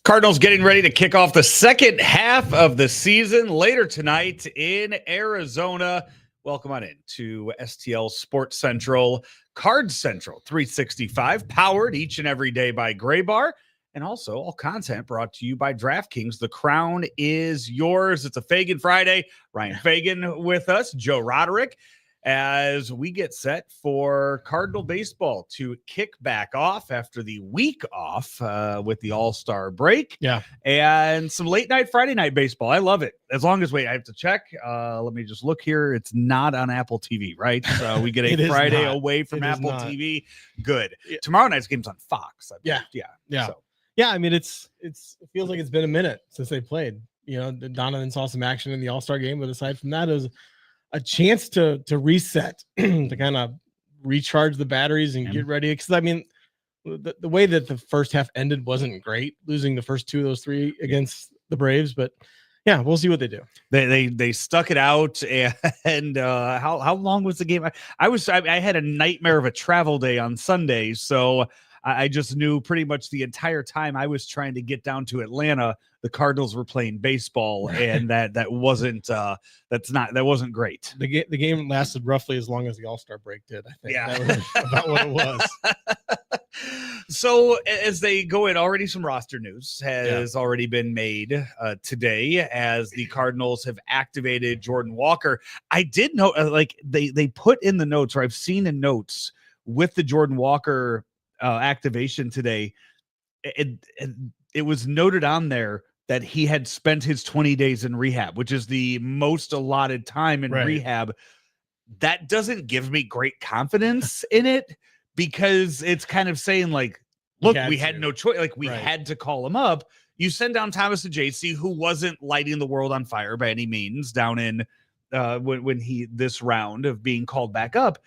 Cardinals getting ready to kick off the second half of the season later tonight in Arizona. Welcome on in to STL Sports Central, Card Central 365, powered each and every day by Gray Bar, and also all content brought to you by DraftKings. The crown is yours. It's a Fagan Friday. Ryan Fagan with us, Joe Roderick, as we get set for Cardinal baseball to kick back off after the week off with the All-Star break. Yeah. And some late night Friday night baseball. I love it. As long as, I have to check. Let me just look here. It's not on Apple TV, right? So we get a Friday away from Apple TV. Good. Yeah. Tomorrow night's game's on Fox. Yeah. So. Yeah. I mean, it feels like it's been a minute since they played. You know, Donovan saw some action in the All-Star game, but aside from that, it was a chance to reset, to kind of recharge the batteries and get ready. Because I mean, the way that the first half ended wasn't great, losing the first two of those three against the Braves. But yeah, we'll see what they do. They stuck it out. And how long was the game? I had a nightmare of a travel day on Sunday, so I just knew pretty much the entire time I was trying to get down to Atlanta, the Cardinals were playing baseball, and that wasn't great. The game lasted roughly as long as the All-Star break did. I think that was about what it was. So as they go in, already some roster news has already been made today, as the Cardinals have activated Jordan Walker. I did know, they put in the notes, or I've seen in notes with the Jordan Walker activation today, it was noted on there that he had spent his 20 days in rehab, which is the most allotted time in rehab. That doesn't give me great confidence in it, because it's kind of saying, like, look, we had no choice. Like, we had to call him up. You send down Thomas DeJacy, who wasn't lighting the world on fire by any means down in when he this round of being called back up.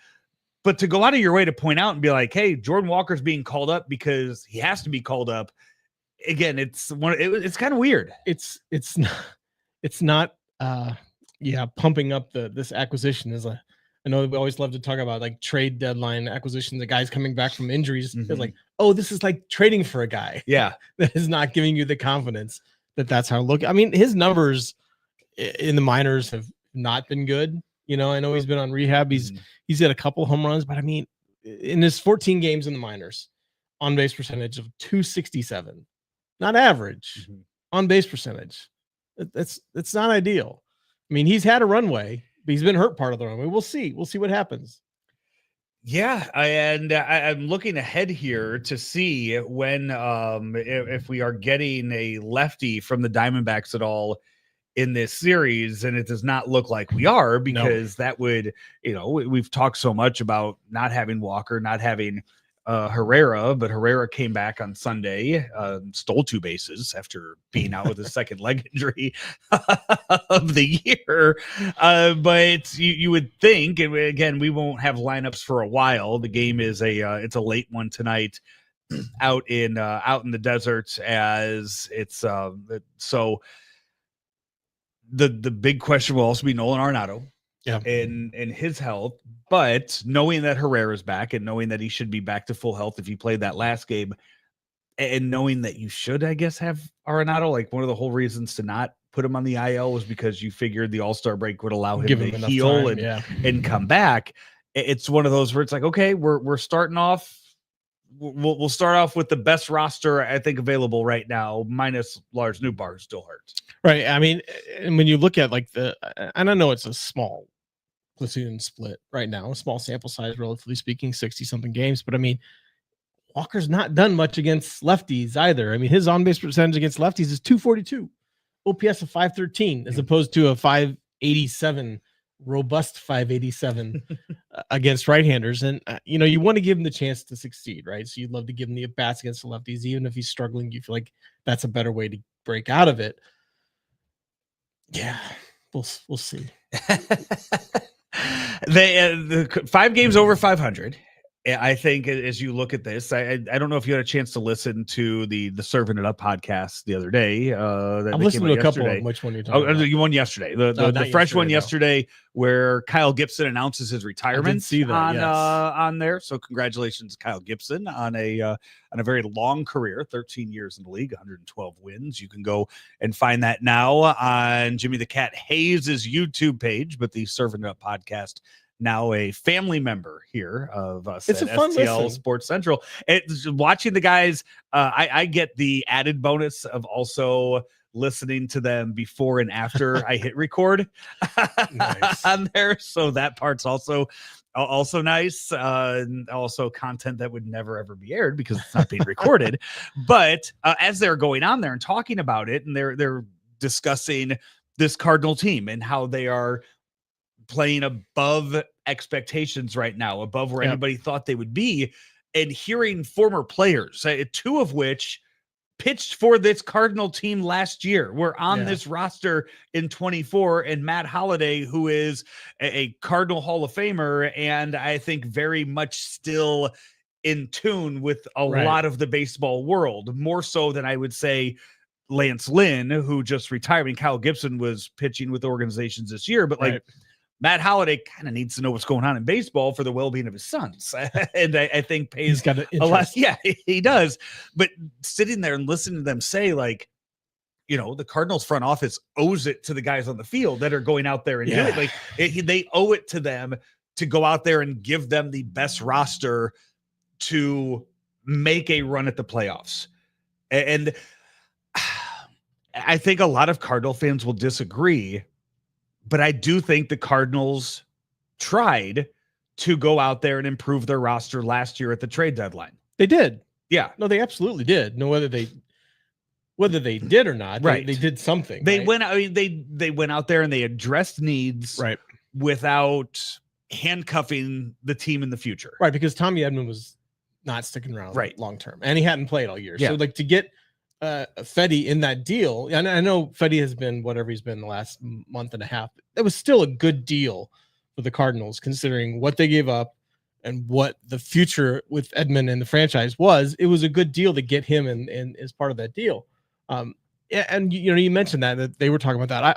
But to go out of your way to point out and be like, hey, Jordan Walker's being called up because he has to be called up. Again, it's kind of weird. It's not pumping up this acquisition is I know we always love to talk about like trade deadline acquisition, the guys coming back from injuries. It's like, oh, this is like trading for a guy. Yeah. That is not giving you the confidence that's how look. I mean, his numbers in the minors have not been good. You know, I know he's been on rehab. He's hit a couple home runs, but I mean, in his 14 games in the minors, on base percentage of .267, not average. On base percentage. That's not ideal. I mean, he's had a runway, but he's been hurt part of the runway. We'll see what happens. Yeah, and I'm looking ahead here to see when if we are getting a lefty from the Diamondbacks at all in this series, and it does not look like we are, because that would, we've talked so much about not having Walker, not having Herrera, but Herrera came back on Sunday, stole 2 bases after being out with his second leg injury of the year. But you would think, and again, we won't have lineups for a while. The game is it's a late one tonight out in the desert, as it's so. The big question will also be Nolan Arenado and his health, but knowing that Herrera's back and knowing that he should be back to full health if he played that last game, and knowing that you should, I guess, have Arenado, like one of the whole reasons to not put him on the IL was because you figured the All-Star break would allow him to heal and come back. It's one of those where it's like, okay, we're starting off. We'll start off with the best roster I think available right now, minus Lars Nootbaar, who's still hurt. Right. I mean, and when you look at like and I know it's a small platoon split right now, a small sample size, relatively speaking, 60 something games, but I mean, Walker's not done much against lefties either. I mean, his on base percentage against lefties is .242, OPS of 513, as opposed to a 587. Robust 587 against right-handers, and you want to give him the chance to succeed, right? So you'd love to give him the at-bats against the lefties, even if he's struggling. You feel like that's a better way to break out of it. Yeah, we'll see. The 5 games over 500, I think as you look at this, I don't know if you had a chance to listen to the Serving It Up podcast the other day. I've listened to a couple of them. Which one are you talking about? You won yesterday. The fresh one yesterday, where Kyle Gibson announces his retirement. I did see that, on there. So congratulations, Kyle Gibson, on a very long career, 13 years in the league, 112 wins. You can go and find that now on Jimmy the Cat Hayes' YouTube page, but the Serving It Up podcast, now a family member here of us. It's at a fun STL listen. Sports Central. It's watching the guys. I get the added bonus of also listening to them before and after I hit record on there. So that part's also nice. And also content that would never ever be aired because it's not being recorded. But as they're going on there and talking about it, and they're discussing this Cardinal team and how they are playing above expectations right now, above where anybody thought they would be, and hearing former players, two of which pitched for this Cardinal team last year, were on this roster in 24, and Matt Holliday, who is a Cardinal Hall of Famer, and I think very much still in tune with a lot of the baseball world, more so than I would say Lance Lynn, who just retired. I mean, Kyle Gibson was pitching with organizations this year, but Matt Holliday kind of needs to know what's going on in baseball for the well-being of his sons. And I think pays got a lot. Yeah, he does. But sitting there and listening to them say, like, the Cardinals front office owes it to the guys on the field that are going out there and do it. Like they owe it to them to go out there and give them the best roster to make a run at the playoffs. And I think a lot of Cardinal fans will disagree, but I do think the Cardinals tried to go out there and improve their roster last year at the trade deadline. They did. Yeah. No, they absolutely did. No, whether they did or not, they did something. They went out. I mean, they went out there and they addressed needs without handcuffing the team in the future. Right, because Tommy Edman was not sticking around long term, and he hadn't played all year. So like to get Fedde in that deal, and I know Fedde has been whatever he's been the last month and a half. That was still a good deal for the Cardinals, considering what they gave up and what the future with Edman and the franchise was. It was a good deal to get him in as part of that deal. And you mentioned that they were talking about that.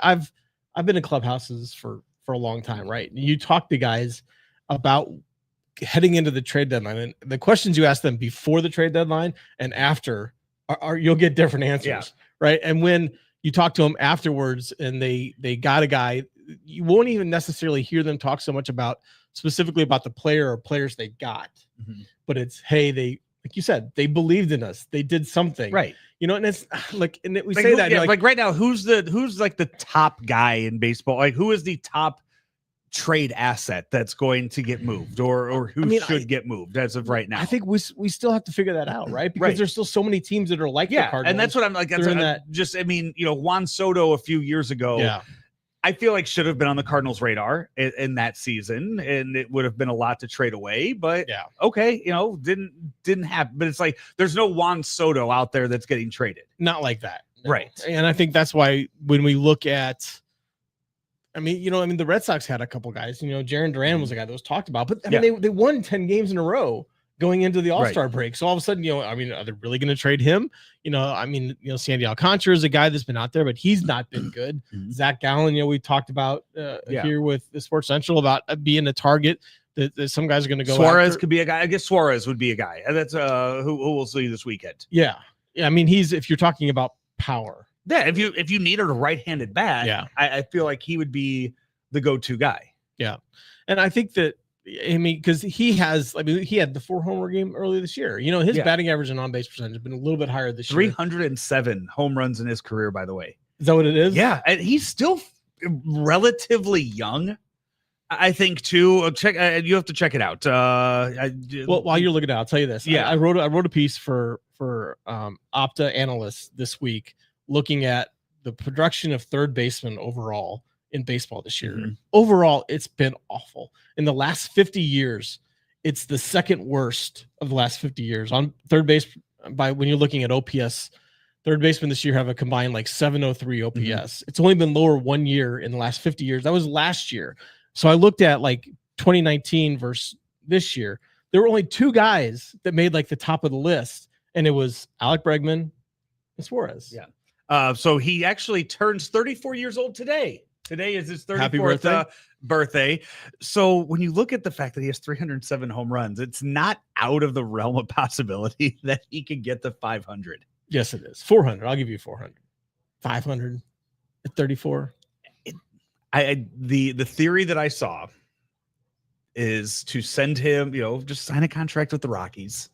I've been in clubhouses for a long time, right? You talk to guys about heading into the trade deadline, and the questions you ask them before the trade deadline and after you'll get different answers, right? And when you talk to them afterwards and they got a guy, you won't even necessarily hear them talk so much specifically about the player or players they got, but it's, hey, they, like you said, they believed in us. They did something, right? And it's like, and we say that like right now, who's like the top guy in baseball? Like who is the top trade asset that's going to get moved or who should get moved as of right now? I think we still have to figure that out, right? Because there's still so many teams that are like the Cardinals. And that's what I'm like. Juan Soto a few years ago, I feel like should have been on the Cardinals radar in that season, and it would have been a lot to trade away, but didn't happen. But it's like, there's no Juan Soto out there that's getting traded. Not like that. No. Right. And I think that's why when we look at, the Red Sox had a couple guys. Jarren Duran was a guy that was talked about, but they won 10 games in a row going into the All-Star break. So all of a sudden, are they really going to trade him? Sandy Alcantara is a guy that's been out there, but he's not been good. Zach Gallen, we talked about here with the Sports Central about being a target that some guys are going to go. Suarez could be a guy. I guess Suarez would be a guy. That's who we'll see this weekend. Yeah. If you're talking about power. Yeah, if you needed a right-handed bat, I feel like he would be the go-to guy. Yeah, and I think that because he had the 4 homer game earlier this year. His batting average and on-base percentage has been a little bit higher this year. 307 home runs in his career, by the way. Is that what it is? Yeah, and he's still relatively young, I think. Too. You have to check it out. Well, while you're looking at it, I'll tell you this. I wrote a piece for Opta Analysts this week, looking at the production of third baseman overall in baseball this year. Overall, it's been awful. In the last 50 years, it's the second worst of the last 50 years. On third base, when you're looking at OPS, third baseman this year have a combined like 703 OPS. It's only been lower 1 year in the last 50 years. That was last year. So I looked at like 2019 versus this year. there were only two guys that made like the top of the list, and it was Alec Bregman and Suarez. Yeah. So he actually turns 34 years old today. Today is his 34th Happy birthday. Birthday. So when you look at the fact that he has 307 home runs, it's not out of the realm of possibility that he can get to 500. Yes, it is. 400. I'll give you 400. 500 at 34. The theory that I saw is to send him, just sign a contract with the Rockies.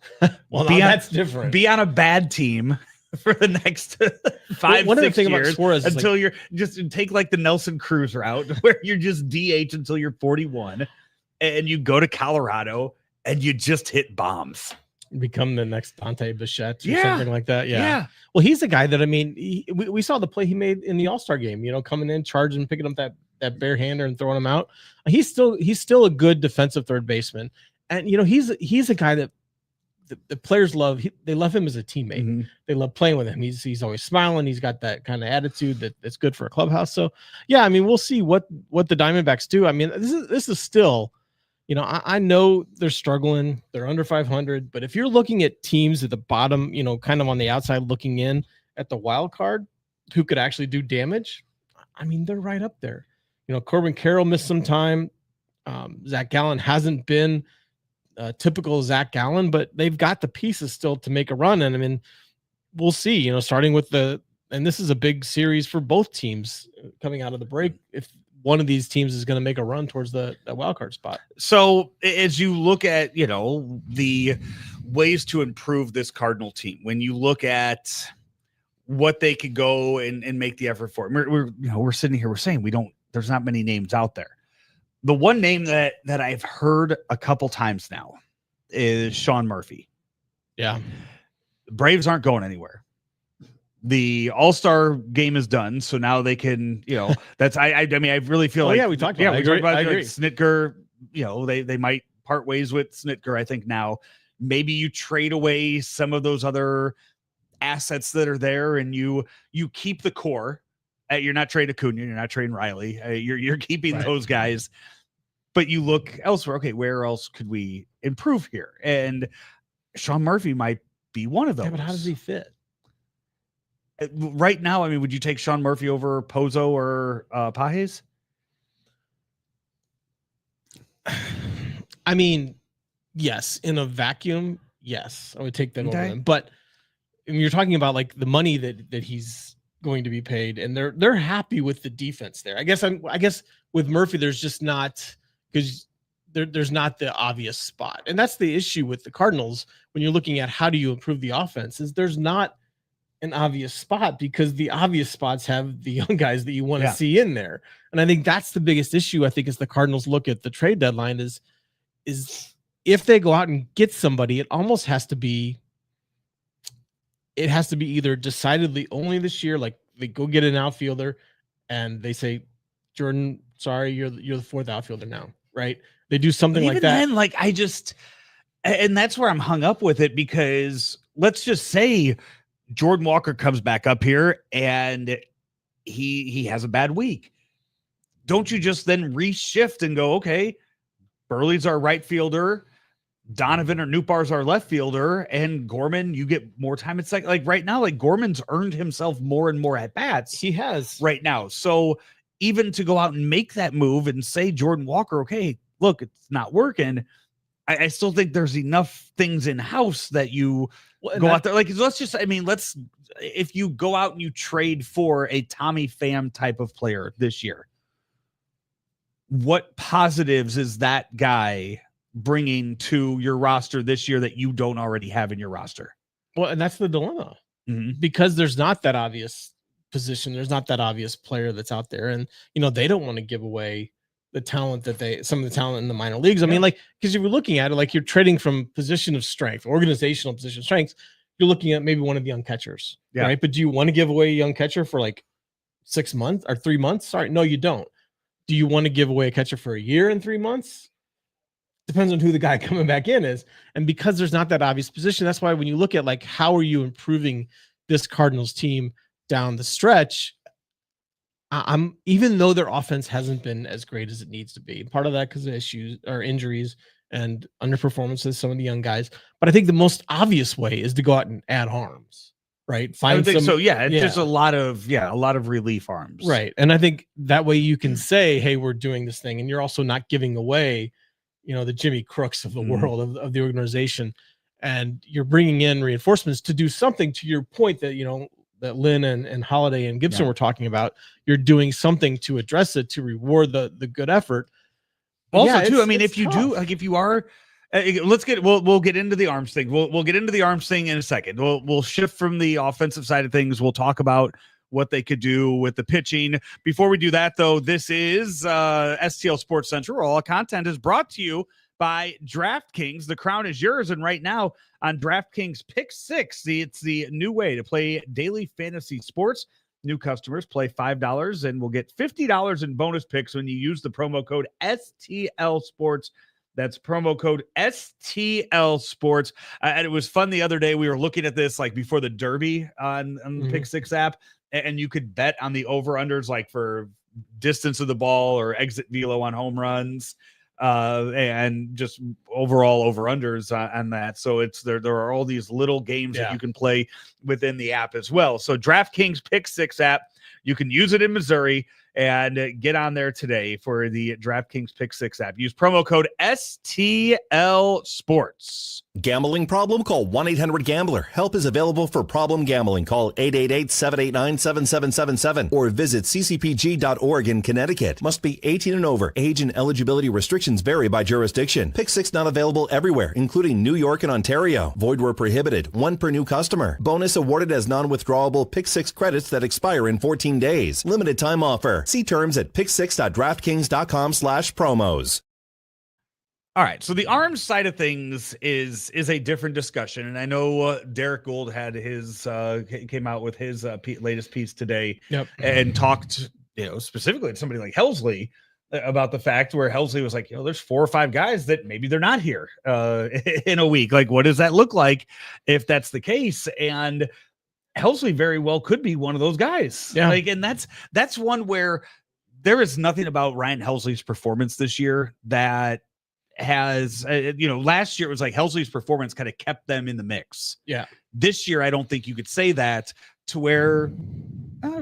Well, that's different. Be on a bad team for the next 5-6 years until you're just take like the Nelson Cruz route where you're just DH until you're 41 and you go to Colorado and you just hit bombs. Become the next Dante Bichette or something like that. Yeah. Well, he's the guy that, we saw the play he made in the All-Star game, coming in, charging, picking up that barehander and throwing him out. He's still a good defensive third baseman. And, he's a guy that the players love. They love him as a teammate. Mm-hmm. They love playing with him. He's always smiling. He's got that kind of attitude that's good for a clubhouse. So yeah, we'll see what the Diamondbacks do. This is still, I know they're struggling. They're under 500, but if you're looking at teams at the bottom, kind of on the outside looking in at the wild card, who could actually do damage, they're right up there. Corbin Carroll missed some time. Zach Gallen hasn't been typical Zach Gallen, but they've got the pieces still to make a run. And we'll see, starting with and this is a big series for both teams coming out of the break. If one of these teams is going to make a run towards the wild card spot. So as you look at, the ways to improve this Cardinal team, when you look at what they could go and make the effort for, we're sitting here, we're saying there's not many names out there. The one name that I've heard a couple times now is Sean Murphy. Yeah. Braves aren't going anywhere. The All-Star game is done, so now they can, that's I really feel like we talked about I agree. Snitker, they might part ways with Snitker, I think now. Maybe you trade away some of those other assets that are there and you keep the core. You're not trading Acuna, you're not trading Riley. You're keeping those guys, but you look elsewhere. Okay, where else could we improve here? And Sean Murphy might be one of those. Yeah, but how does he fit? Right now, would you take Sean Murphy over Pozo or Pages? Yes. In a vacuum, yes. I would take them over them. But you're talking about like the money that he's going to be paid, and they're happy with the defense there. I guess with Murphy, there's just not, because there's not the obvious spot. And that's the issue with the Cardinals when you're looking at how do you improve the offense, is there's not an obvious spot, because the obvious spots have the young guys that you want to see in there. And I think that's the biggest issue, I think, as the Cardinals look at the trade deadline is if they go out and get somebody, it almost has to be either decidedly only this year, like they go get an outfielder and they say, Jordan, sorry, you're the fourth outfielder now, right? They do something like that. Then, and that's where I'm hung up with it, because let's just say Jordan Walker comes back up here and he has a bad week. Don't you just then reshift and go, okay, Burley's our right fielder, Donovan or Nootbaar's our left fielder, and Gorman, you get more time. It's like right now, like Gorman's earned himself more and more at bats. He has right now. So even to go out and make that move and say Jordan Walker, okay, look, it's not working. I still think there's enough things in house that you go out there. Like, if you go out and you trade for a Tommy Pham type of player this year, what positives is that guy bringing to your roster this year that you don't already have in your roster? Well, and that's the dilemma, because there's not that obvious position. There's not that obvious player that's out there. And, they don't want to give away the talent some of the talent in the minor leagues. Because if you're looking at it, like you're trading from position of strength, organizational position of strength, you're looking at maybe one of the young catchers, right? But do you want to give away a young catcher for like 6 months or 3 months? Sorry, no, you don't. Do you want to give away a catcher for a year and 3 months? Depends on who the guy coming back in is. And because there's not that obvious position, that's why when you look at like, how are you improving this Cardinals team down the stretch, even though their offense hasn't been as great as it needs to be, part of that because of issues or injuries, and underperformances, some of the young guys. But I think the most obvious way is to go out and add arms, right? I think so. Yeah, yeah. there's a lot of relief arms, right? And I think that way you can say, "Hey, we're doing this thing," and you're also not giving away, the Jimmy Crooks of the world of the organization, and you're bringing in reinforcements to do something. To your point that that Lynn and Holiday and Gibson were talking about, you're doing something to address it, to reward the good effort. Also, too, I mean, if you do, like, if you are, we'll get into the arms thing. We'll get into the arms thing in a second. We'll shift from the offensive side of things. We'll talk about what they could do with the pitching. Before we do that, though, this is STL Sports Central. All content is brought to you by DraftKings. The crown is yours. And right now on DraftKings Pick 6, it's the new way to play daily fantasy sports. New customers play $5 and will get $50 in bonus picks when you use the promo code STL Sports. That's promo code STL Sports. And it was fun the other day. We were looking at this like before the Derby on the Pick 6 app, and you could bet on the over-unders like for distance of the ball or exit velo on home runs, and just overall over-unders on that. So there are all these little games that you can play within the app as well. So DraftKings Pick 6 app, you can use it in Missouri, and get on there today for the DraftKings Pick 6 app. Use promo code STL Sports. Gambling problem? Call 1-800-GAMBLER. Help is available for problem gambling. Call 888-789-7777 or visit ccpg.org in Connecticut. Must be 18 and over. Age and eligibility restrictions vary by jurisdiction. Pick 6 not available everywhere, including New York and Ontario. Void where prohibited. 1 per new customer. Bonus awarded as non-withdrawable Pick 6 credits that expire in 14 days. Limited time offer. See terms at pick6.draftkings.com/promos. All right, so the arms side of things is a different discussion, and I know Derek Gould had his came out with his latest piece today, and talked specifically to somebody like Helsley about the fact where Helsley was like, there's 4 or 5 guys that maybe they're not here in a week. Like, what does that look like if that's the case? And Helsley very well could be one of those guys. Yeah. Like, and that's one where there is nothing about Ryan Helsley's performance this year that has, last year it was like Helsley's performance kind of kept them in the mix. Yeah. This year, I don't think you could say that, to where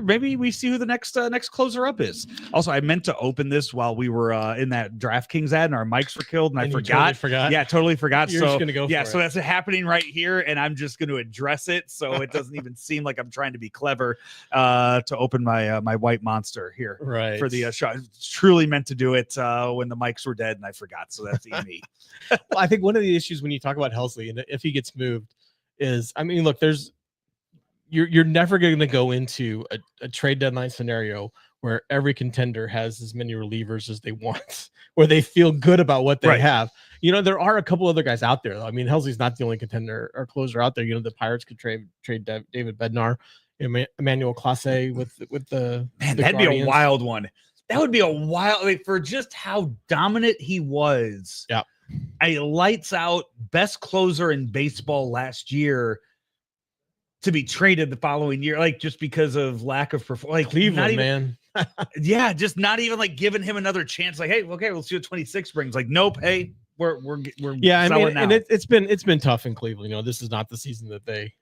maybe we see who the next closer up is. Also, I meant to open this while we were in that DraftKings ad, and our mics were killed, and I forgot. Yeah, totally forgot. You're just gonna go for it. So that's happening right here, and I'm just going to address it, so it doesn't even seem like I'm trying to be clever to open my my white monster here for the shot. It's truly meant to do it when the mics were dead, and I forgot. So that's me. Well, I think one of the issues when you talk about Helsley, and if he gets moved, is, I mean, look, you're never going to go into a trade deadline scenario where every contender has as many relievers as they want, where they feel good about what they have. There are a couple other guys out there, though. I mean, Helsley's not the only contender or closer out there. The Pirates could trade David Bednar, Emmanuel Clase with the that'd Guardians. be a wild one. That would be a wild, for just how dominant he was. Yeah. A lights out best closer in baseball last year, to be traded the following year, like, just because of lack of performance. Like, Cleveland, man. Yeah, just not even like giving him another chance. Like, hey, okay, we'll see what 26 brings. Like, nope, hey, we're selling now. And it's been tough in Cleveland. This is not the season that they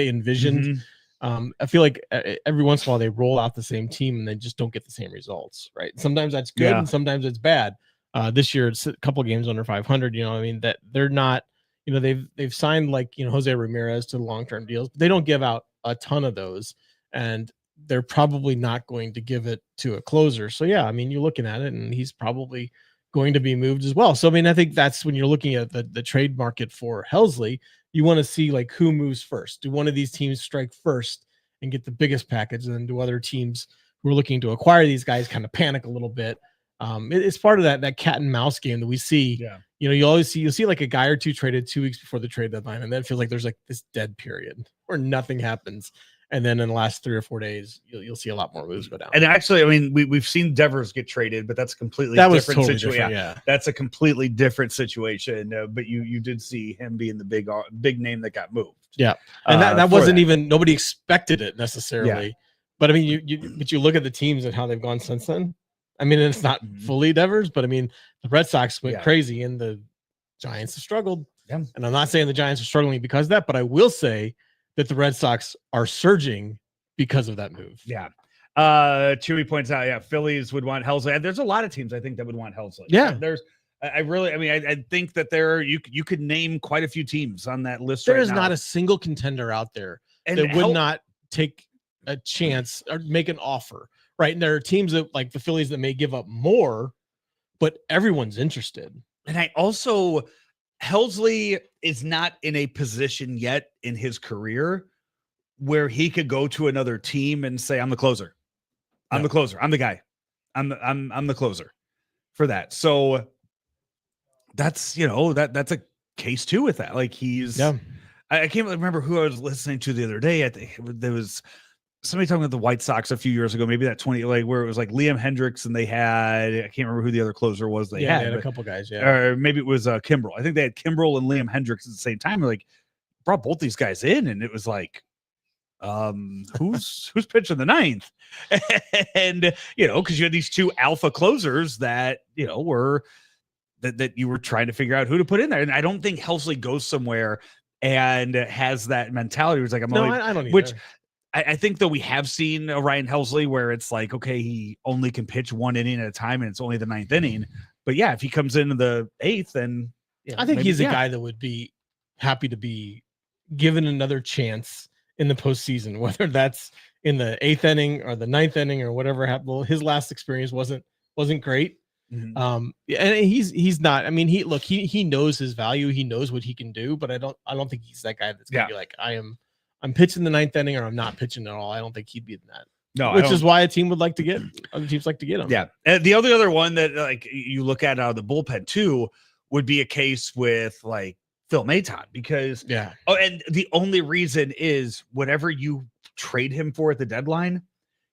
envisioned. I feel like every once in a while they roll out the same team and they just don't get the same results, right? Sometimes that's good and sometimes it's bad. This year it's a couple games under 500. That they're not. They've signed Jose Ramirez to long-term deals, but they don't give out a ton of those, and they're probably not going to give it to a closer. So yeah, I mean, you're looking at it, and he's probably going to be moved as well. So I mean, I think that's when you're looking at the trade market for Helsley, you want to see like who moves first. Do one of these teams strike first and get the biggest package, and then do other teams who are looking to acquire these guys kind of panic a little bit? It's part of that cat and mouse game that we see. Yeah. You'll see like a guy or two traded 2 weeks before the trade deadline, and then it feels like there's like this dead period where nothing happens. And then in the last 3 or 4 days, you'll see a lot more moves go down. And actually, I mean, we've seen Devers get traded, but that's a completely different situation. Yeah, that's a completely different situation. But you did see him being the big name that got moved. Yeah, and that wasn't even, nobody expected it necessarily. Yeah. But I mean, you look at the teams and how they've gone since then. I mean, it's not Mhm. fully Devers, but I mean, the Red Sox went Yeah. crazy and the Giants have struggled. Yeah. And I'm not saying the Giants are struggling because of that, but I will say that the Red Sox are surging because of that move. Yeah. Chewy points out, yeah, Phillies would want Helsley. There's a lot of teams I think that would want Helsley. Yeah. I think that you could name quite a few teams on that list. There right is now. not a single contender out there And that would not take a chance or make an offer, right? And there are teams that like the Phillies that may give up more, but everyone's interested. And I also, Helsley is not in a position yet in his career where he could go to another team and say, I'm the closer. I'm the closer. I'm the guy. I'm the closer for that. So that's, that's a case too with that. Like I can't remember who I was listening to the other day. I think there was somebody talking about the White Sox a few years ago, maybe that 20, like where it was like Liam Hendricks and they had, I can't remember who the other closer was. They had a couple guys. Yeah. Or maybe it was Kimbrel. I think they had Kimbrel and Liam Hendricks at the same time. Like brought both these guys in and it was like, who's pitching the ninth? And, cause you had these two alpha closers that, were that you were trying to figure out who to put in there. And I don't think Helsley goes somewhere and has that mentality. It's like, I don't either. Which I think that we have seen a Ryan Helsley where it's like, okay, he only can pitch one inning at a time and it's only the ninth inning. But yeah, if he comes into the eighth, then I think he's a guy that would be happy to be given another chance in the postseason, whether that's in the eighth inning or the ninth inning or whatever happened. Well, his last experience wasn't great. Mm-hmm. And he's not. I mean, he knows his value. He knows what he can do, but I don't think he's that guy that's gonna be like, I'm pitching the ninth inning or I'm not pitching at all. I don't think he'd be in that. No, which is why a team would like to get other teams like to get him. Yeah, and the other one that like you look at out of the bullpen too would be a case with like Phil Maton because and the only reason is whatever you trade him for at the deadline,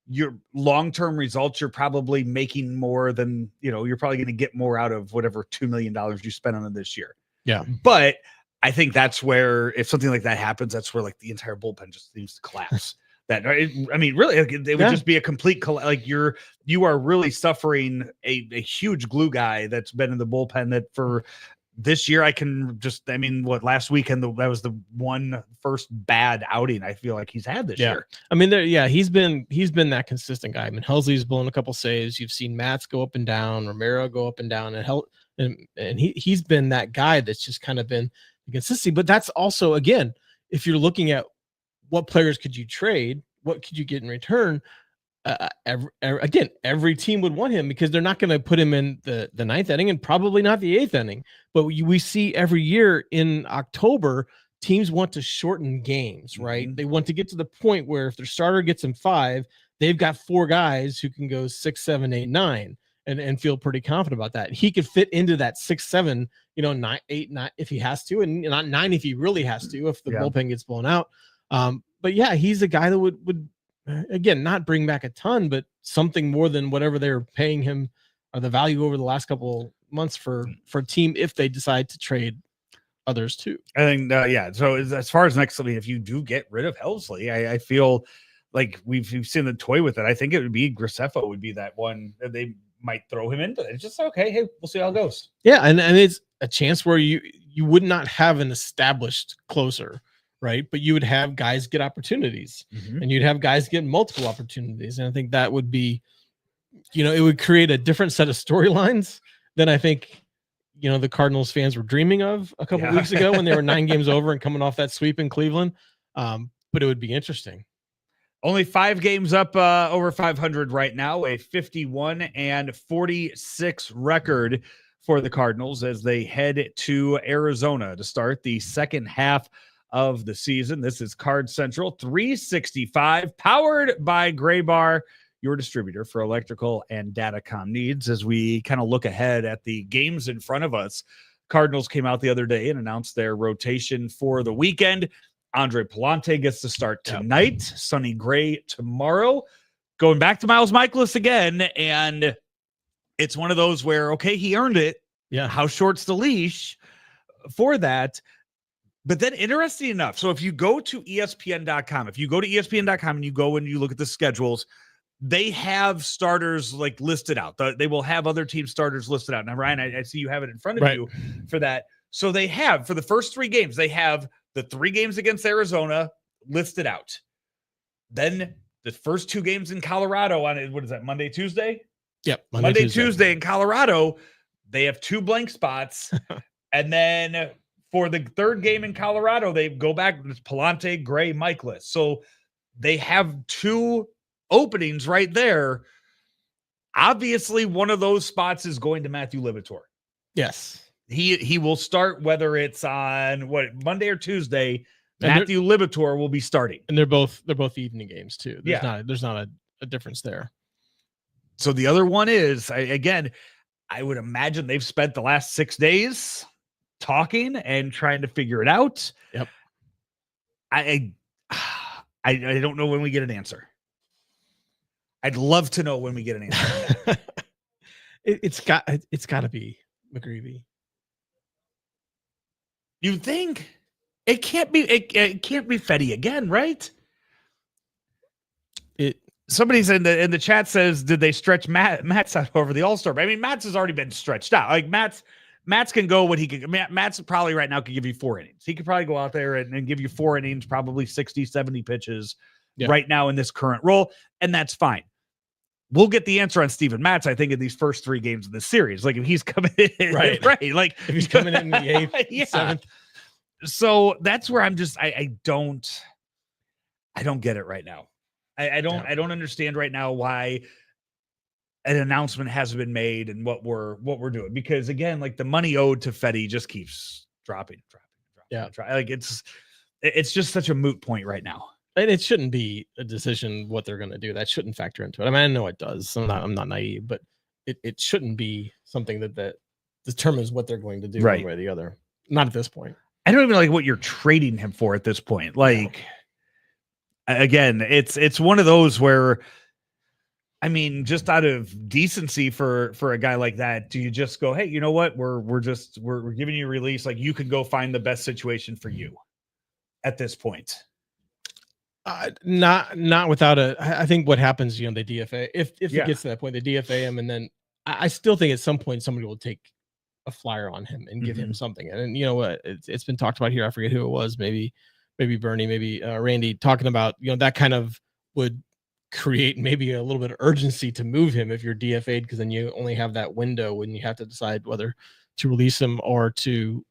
your long-term results, you're probably making more than you're probably going to get more out of whatever $2 million you spent on him this year. Yeah, but I think that's where if something like that happens, that's where like the entire bullpen just seems to collapse. Really, it would just be a complete like you are really suffering a huge glue guy that's been in the bullpen that for this year last weekend that was the one first bad outing I feel like he's had this year. I mean he's been that consistent guy. I mean Helsley's blown a couple saves. You've seen Matz go up and down, Romero go up and down, and he's been that guy that's just kind of been consistency. But that's also, again, if you're looking at what players could you trade, what could you get in return? Every team would want him because they're not going to put him in the ninth inning and probably not the eighth inning. But we see every year in October, teams want to shorten games, right? Mm-hmm. They want to get to the point where if their starter gets in 5, they've got 4 guys who can go 6, 7, 8, 9 and feel pretty confident about that. He could fit into that 6, 7, 9, 8, 9 if he has to, and not 9 if he really has to, if the bullpen gets blown out. But yeah, he's a guy that would again not bring back a ton, but something more than whatever they're paying him or the value over the last couple months for a team if they decide to trade others too. I think so as far as next, if you do get rid of Helsley, I feel like we've seen the toy with it. I think it would be Graceffo would be that one that they might throw him into. It's just okay, hey, we'll see how it goes. Yeah, and it's a chance where you would not have an established closer, right? But you would have guys get opportunities, and you'd have guys get multiple opportunities. And I think that would be, it would create a different set of storylines than I think, the Cardinals fans were dreaming of a couple weeks ago when they were 9 games over and coming off that sweep in Cleveland. But it would be interesting. Only 5 games up over 500 right now, a 51-46 record for the Cardinals as they head to Arizona to start the second half of the season. This is Card Central 365, powered by Gray Bar, your distributor for electrical and datacom needs. As we kind of look ahead at the games in front of us, Cardinals came out the other day and announced their rotation for the weekend. Andre Palante gets to start tonight. Sonny Gray tomorrow. Going back to Miles Michaelis again, and it's one of those where, okay, he earned it. Yeah. How short's the leash for that? But then interesting enough, so if you go to ESPN.com, and you go and you look at the schedules, they have starters like listed out. They will have other team starters listed out. Now, Ryan, I see you have it in front of you for that. So they have, for the first 3 games, they have the 3 games against Arizona listed out. Then the first 2 games in Colorado on, what is that, Monday, Tuesday? Yep. Monday, Tuesday in Colorado, they have 2 blank spots. And then for the 3rd game in Colorado, they go back, it's Palante, Gray, Michaelis. So they have 2 openings right there. Obviously, one of those spots is going to Matthew Liberatore. Yes. He will start, whether it's on Monday or Tuesday. Matthew Liberatore will be starting. And they're both evening games too. There's not a difference there. So the other one is, I would imagine they've spent the last 6 days talking and trying to figure it out. Yep. I don't know when we get an answer. I'd love to know when we get an answer. It's got to be McGreevy. You think it can't be? It can't be Fetty again, right? Somebody's in the chat says, did they stretch Matt's out over the All-Star? I mean, Matt's has already been stretched out. Like Matt's can go what he can. Matt's probably right now could give you 4 innings. He could probably go out there and give you 4 innings, probably 60, 70 pitches right now in this current role. And that's fine. We'll get the answer on Steven Matz, I think, in these first 3 games of the series. Like if he's coming in, right? Like if he's coming in the 8th, 7th. So that's where I'm just, I don't get it right now. I don't understand right now why an announcement hasn't been made and what we're doing, because again, like the money owed to Fetty just keeps dropping. Like it's just such a moot point right now. And it shouldn't be a decision what they're going to do. That shouldn't factor into it. I mean, I know it does. I'm not naive, but it shouldn't be something that determines what they're going to do one way or the other. Not at this point. I don't even like what you're trading him for at this point. Like, again, it's one of those where, I mean, just out of decency for a guy like that, do you just go, hey, you know what? We're giving you a release. Like you can go find the best situation for you at this point. Not without I think what happens, the DFA, if it gets to that point, the DFA him, and then I still think at some point somebody will take a flyer on him and give him something. And you know what, it's been talked about here. I forget who it was, maybe Bernie, maybe Randy, talking about, that kind of would create maybe a little bit of urgency to move him if you're DFA'd, because then you only have that window when you have to decide whether to release him or to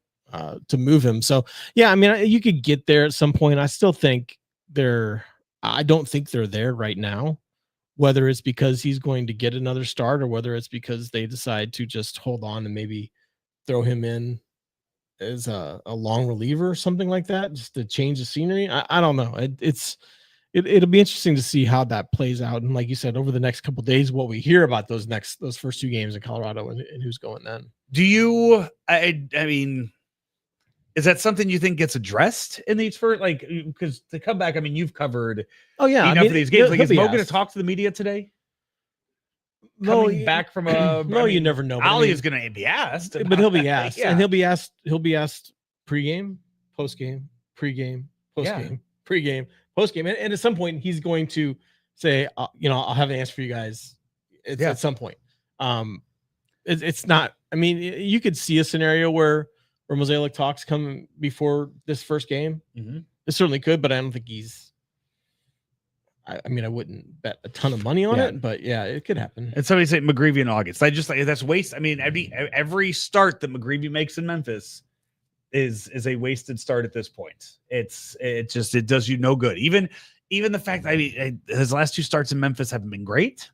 move him. So yeah, I mean, you could get there at some point. I still think I don't think they're there right now, whether it's because he's going to get another start or whether it's because they decide to just hold on and maybe throw him in as a long reliever or something like that, just to change the scenery. I don't know. It'll be interesting to see how that plays out. And like you said, over the next couple of days, what we hear about those first 2 games in Colorado and who's going then. Do you, I mean, is that something you think gets addressed in these first, like, because to come back, I mean, you've covered enough of these games. Like, is Mo going to talk to the media today? Coming back from you never know. Ali is going to be asked, but he'll be asked, and he'll be asked pregame, postgame, pregame, postgame, pregame, postgame, and at some point he's going to say, I'll have an answer for you guys at some point. It's not. I mean, you could see a scenario where Mozeliak talks come before this first game. It certainly could, but I don't think he's. I mean, I wouldn't bet a ton of money on it, but yeah, it could happen. And somebody said McGreevy in August. I just like that's waste. I mean, every start that McGreevy makes in Memphis is a wasted start at this point. It does you no good. Even the fact that his last 2 starts in Memphis haven't been great.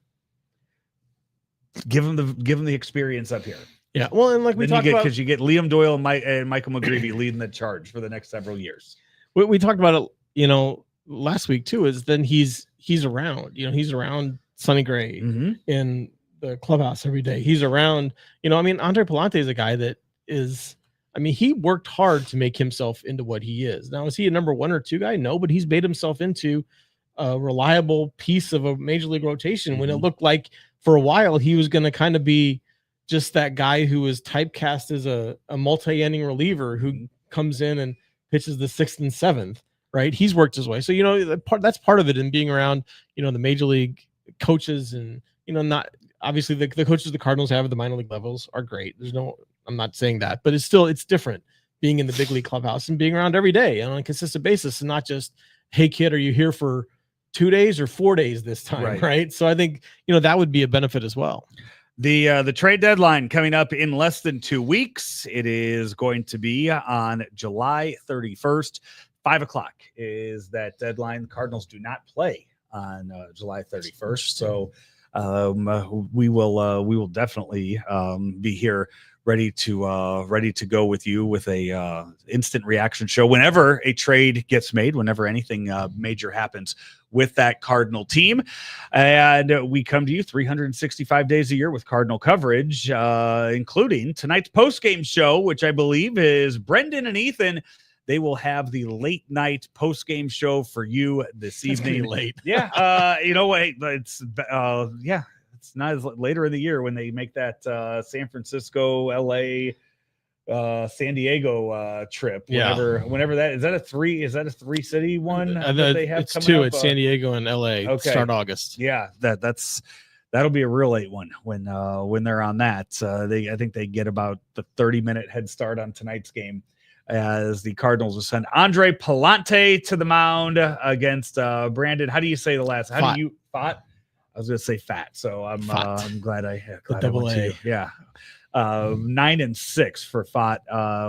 Give him the experience up here. Yeah, well, and like we talked about, because you get Liam Doyle and Michael McGreevy leading the charge for the next several years. We talked about it, last week too. Is then he's around. He's around Sonny Gray in the clubhouse every day. He's around. Andre Palante is a guy that is. I mean, he worked hard to make himself into what he is. Now, is he a number 1 or 2 guy? No, but he's made himself into a reliable piece of a major league rotation when it looked like for a while he was going to kind of be just that guy who was typecast as a multi-inning reliever who comes in and pitches the 6th and 7th, right? He's worked his way. So, that's part of it in being around, the major league coaches and, not obviously the coaches the Cardinals have at the minor league levels are great. I'm not saying that, but it's different being in the big league clubhouse and being around every day on a consistent basis, and not just, hey kid, are you here for 2 days or 4 days this time? Right. So I think, that would be a benefit as well. The trade deadline coming up in less than 2 weeks. It is going to be on July 31st. 5:00 is that deadline. The Cardinals do not play on July 31st. So we will definitely be here ready to go with you with a instant reaction show whenever a trade gets made, whenever anything major happens with that Cardinal team. And we come to you 365 days a year with Cardinal coverage, including tonight's post-game show, which I believe is Brendan and Ethan. They will have the late night post-game show for you this evening. Late. Yeah. You know what? It's it's not as later in the year when they make that San Francisco, LA, San Diego trip. Whenever that is, that a three city one that they have? It's coming two. up? It's San Diego and LA. Okay. Start August. Yeah, that'll be a real late one when they're on that. I think they get about the 30-minute head start on tonight's game, as the Cardinals will send Andre Palante to the mound against Brandon. How do you say the last? How do you Fat? I was going to say fat. So I'm glad I double A. Yeah. 9-6 for Fat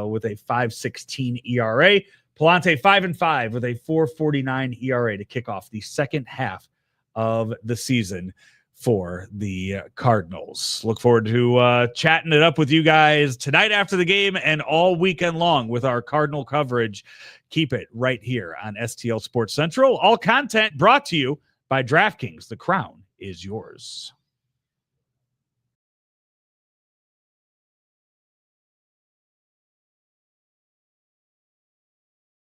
with a 5.16 ERA. Palante 5-5 with a 4.49 ERA to kick off the second half of the season for the Cardinals. Look forward to chatting it up with you guys tonight after the game and all weekend long with our Cardinal coverage. Keep it right here on STL Sports Central. All content brought to you by DraftKings. The crown is yours.